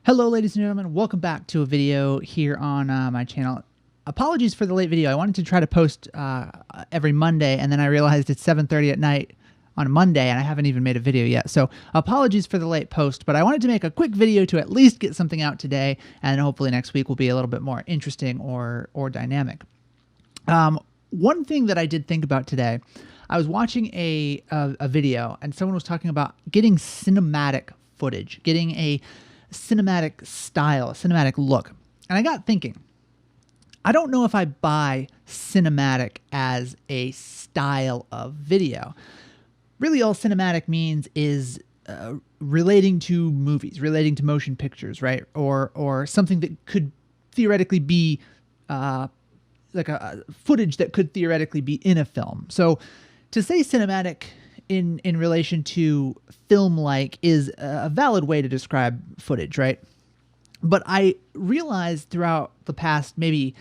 Hello, ladies and gentlemen. Welcome back to a video here on my channel. Apologies for the late video. I wanted to try to post every Monday, and then I realized it's 7:30 at night on a Monday, and I haven't even made a video yet. So apologies for the late post, but I wanted to make a quick video to at least get something out today, and hopefully next week will be a little bit more interesting or dynamic. One thing that I did think about today, I was watching a video, and someone was talking about getting cinematic footage, getting a cinematic style, a cinematic look. And I got thinking, I don't know if I buy cinematic as a style of video. Really, all cinematic means is relating to movies, relating to motion pictures, right? Or something that could theoretically be like a footage that could theoretically be in a film. So to say cinematic in relation to film-like is a valid way to describe footage, right? But I realized throughout the past maybe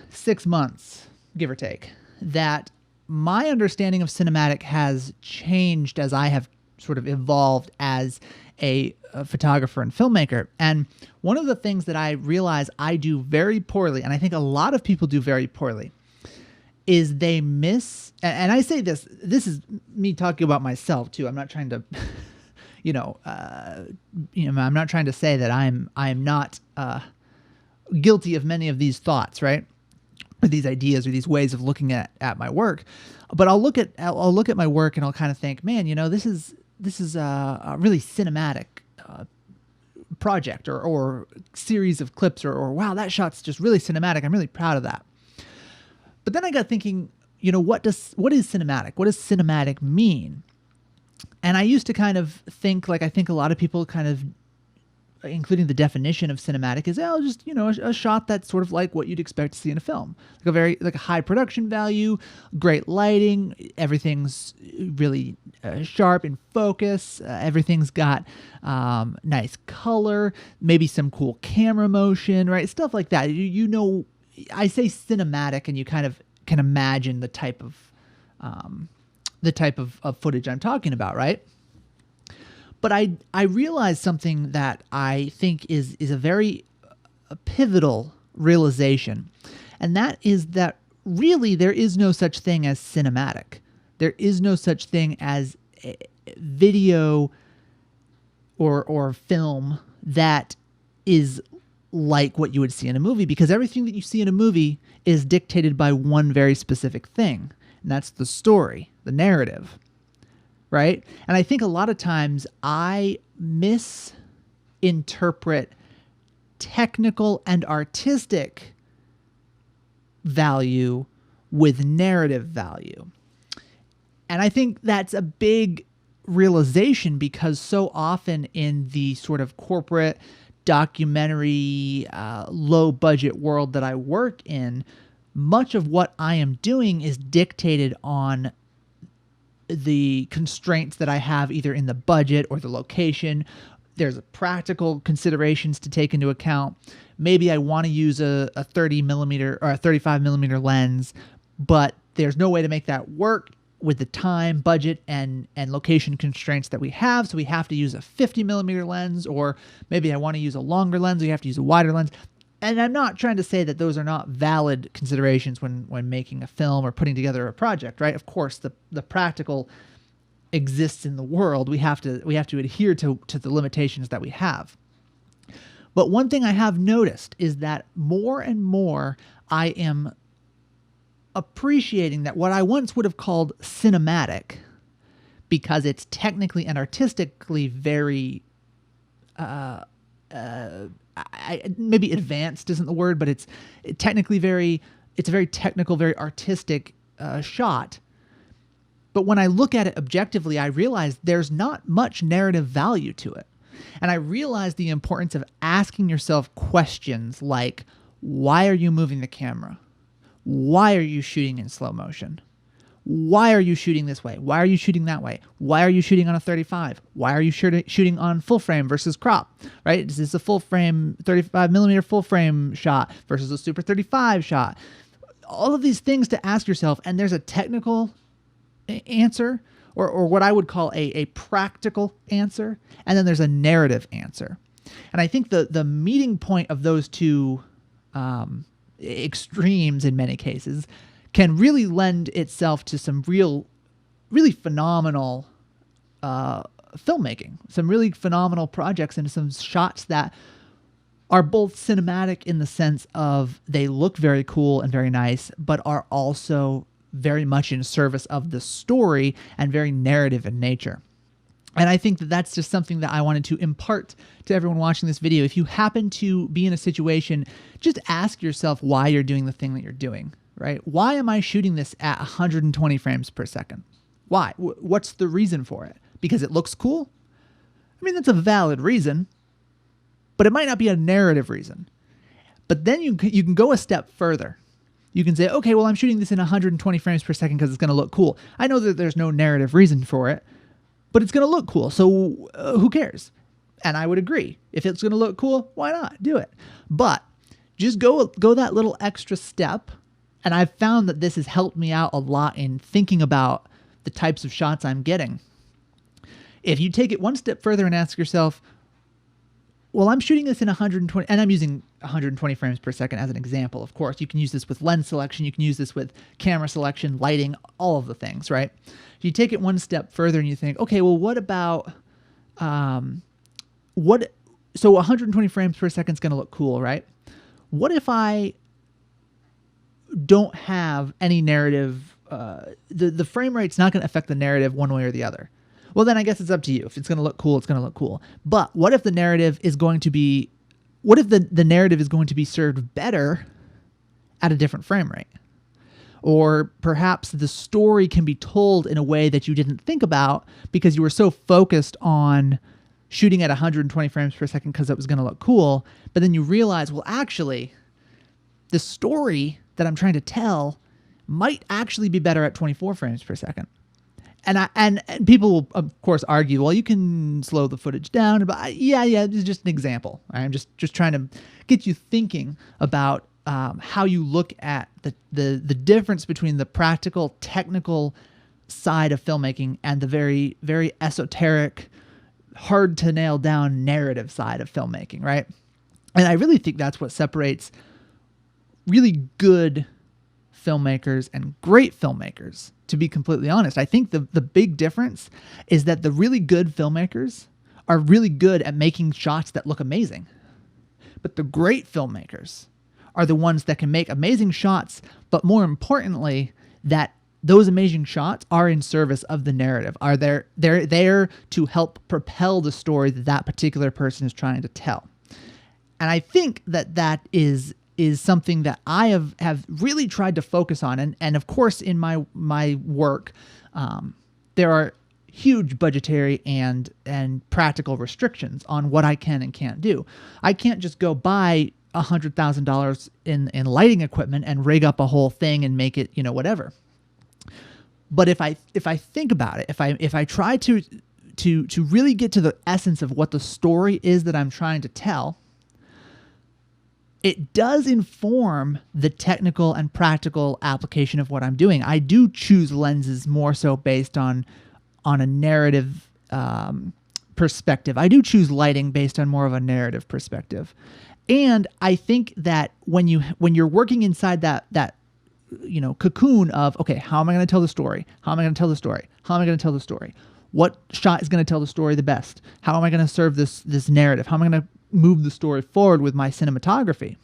6 months, give or take, that my understanding of cinematic has changed as I have sort of evolved as a photographer and filmmaker. And one of the things that I realize I do very poorly, and I think a lot of people do very poorly, is they miss, and I say this is me talking about myself too. I'm not trying to, I'm not trying to say that I'm not guilty of many of these thoughts, right? Or these ideas or these ways of looking at my work. But I'll look at my work and I'll kind of think, man, this is a really cinematic project or series of clips or wow, that shot's just really cinematic. I'm really proud of that. But then I got thinking, what is cinematic? What does cinematic mean? And I used to kind of think, like I think a lot of people kind of, including the definition of cinematic, is just a shot that's sort of like what you'd expect to see in a film, like a high production value, great lighting, everything's really sharp in focus, everything's got nice color, maybe some cool camera motion, right? Stuff like that. I say cinematic, and you kind of can imagine the type of footage I'm talking about, right? But I realized something that I think is a very pivotal realization, and that is that really there is no such thing as cinematic. There is no such thing as video or film that is like what you would see in a movie, because everything that you see in a movie is dictated by one very specific thing, and that's the story, the narrative, right? And I think a lot of times I misinterpret technical and artistic value with narrative value. And I think that's a big realization, because so often in the sort of corporate documentary, low budget world that I work in, much of what I am doing is dictated on the constraints that I have either in the budget or the location. There's practical considerations to take into account. Maybe I want to use a 30 millimeter or a 35 millimeter lens, but there's no way to make that work with the time, budget, and location constraints that we have. So we have to use a 50 millimeter lens, or maybe I want to use a longer lens, so you have to use a wider lens. And I'm not trying to say that those are not valid considerations when making a film or putting together a project, right? Of course, the practical exists in the world. We have to adhere to the limitations that we have. But one thing I have noticed is that more and more I am appreciating that what I once would have called cinematic, because it's technically and artistically very, maybe advanced isn't the word, but it's a very technical, very artistic shot. But when I look at it objectively, I realize there's not much narrative value to it. And I realize the importance of asking yourself questions like, why are you moving the camera? Why are you shooting in slow motion? Why are you shooting this way? Why are you shooting that way? Why are you shooting on a 35? Why are you shooting on full frame versus crop, right? Is this a full frame, 35 millimeter full frame shot versus a super 35 shot? All of these things to ask yourself, and there's a technical answer, or what I would call a practical answer, and then there's a narrative answer. And I think the meeting point of those two extremes in many cases can really lend itself to some really phenomenal filmmaking, some really phenomenal projects, and some shots that are both cinematic in the sense of they look very cool and very nice, but are also very much in service of the story and very narrative in nature. And I think that that's just something that I wanted to impart to everyone watching this video. If you happen to be in a situation, just ask yourself why you're doing the thing that you're doing, right? Why am I shooting this at 120 frames per second? Why? What's the reason for it? Because it looks cool? I mean, that's a valid reason, but it might not be a narrative reason. But then you can go a step further. You can say, okay, well, I'm shooting this in 120 frames per second because it's going to look cool. I know that there's no narrative reason for it, but it's going to look cool. So who cares? And I would agree. If it's going to look cool, why not? Do it. But just go that little extra step. And I've found that this has helped me out a lot in thinking about the types of shots I'm getting. If you take it one step further and ask yourself, well, I'm shooting this in 120, and I'm using 120 frames per second as an example. Of course, you can use this with lens selection. You can use this with camera selection, lighting, all of the things, right? If you take it one step further and you think, okay, well, what about, so 120 frames per second is going to look cool, right? What if I don't have any narrative, the frame rate's not going to affect the narrative one way or the other? Well, then I guess it's up to you. If it's going to look cool, it's going to look cool. But what if the narrative is going to be, what if the narrative is going to be served better at a different frame rate? Or perhaps the story can be told in a way that you didn't think about because you were so focused on shooting at 120 frames per second because it was going to look cool. But then you realize, well, actually, the story that I'm trying to tell might actually be better at 24 frames per second. And people will, of course, argue, well, you can slow the footage down. But yeah, this is just an example. Right? I'm just trying to get you thinking about how you look at the difference between the practical, technical side of filmmaking and the very, very esoteric, hard to nail down narrative side of filmmaking, right? And I really think that's what separates really good filmmakers and great filmmakers, to be completely honest. I think the big difference is that the really good filmmakers are really good at making shots that look amazing. But the great filmmakers are the ones that can make amazing shots, but more importantly, that those amazing shots are in service of the narrative. They're there to help propel the story that particular person is trying to tell. And I think that is something that I have really tried to focus on. And of course, in my work, there are huge budgetary and practical restrictions on what I can and can't do. I can't just go buy $100,000 in lighting equipment and rig up a whole thing and make it, whatever. But if I think about it, if I try to really get to the essence of what the story is that I'm trying to tell, it does inform the technical and practical application of what I'm doing. I do choose lenses more so based on a narrative perspective. I do choose lighting based on more of a narrative perspective. And I think that when you're working inside that cocoon of, okay, how am I going to tell the story? How am I going to tell the story? How am I going to tell the story? What shot is going to tell the story the best? How am I going to serve this narrative? How am I going to move the story forward with my cinematography?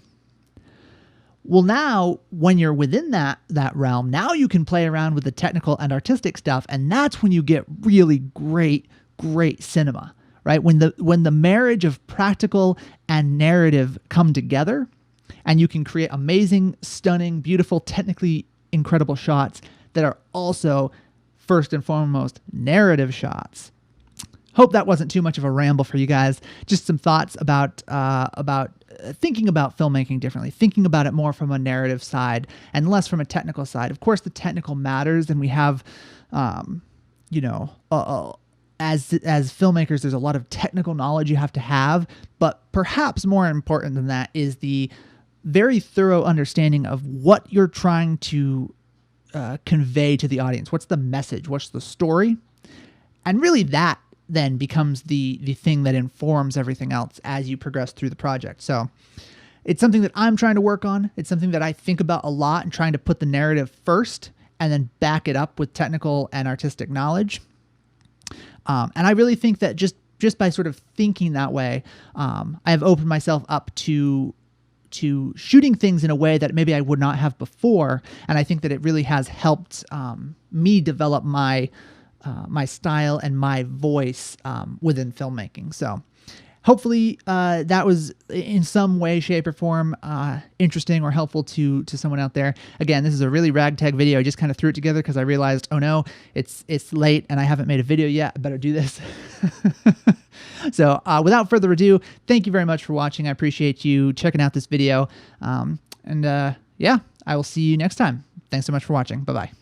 Well, now when you're within that realm, now you can play around with the technical and artistic stuff, and that's when you get really great cinema, right? When the marriage of practical and narrative come together, and you can create amazing, stunning, beautiful, technically incredible shots that are also first and foremost narrative shots. Hope that wasn't too much of a ramble for you guys. Just some thoughts about thinking about filmmaking differently, thinking about it more from a narrative side and less from a technical side. Of course, the technical matters, and we have, as filmmakers, there's a lot of technical knowledge you have to have. But perhaps more important than that is the very thorough understanding of what you're trying to convey to the audience. What's the message? What's the story? And really then becomes the thing that informs everything else as you progress through the project. So it's something that I'm trying to work on. It's something that I think about a lot, and trying to put the narrative first and then back it up with technical and artistic knowledge. And I really think that just by sort of thinking that way, I have opened myself up to shooting things in a way that maybe I would not have before. And I think that it really has helped me develop my style and my voice within filmmaking. So hopefully that was in some way, shape, or form interesting or helpful to someone out there. Again, this is a really ragtag video. I just kind of threw it together because I realized, oh no, it's late and I haven't made a video yet. I better do this. So without further ado, thank you very much for watching. I appreciate you checking out this video. Yeah, I will see you next time. Thanks so much for watching. Bye-bye.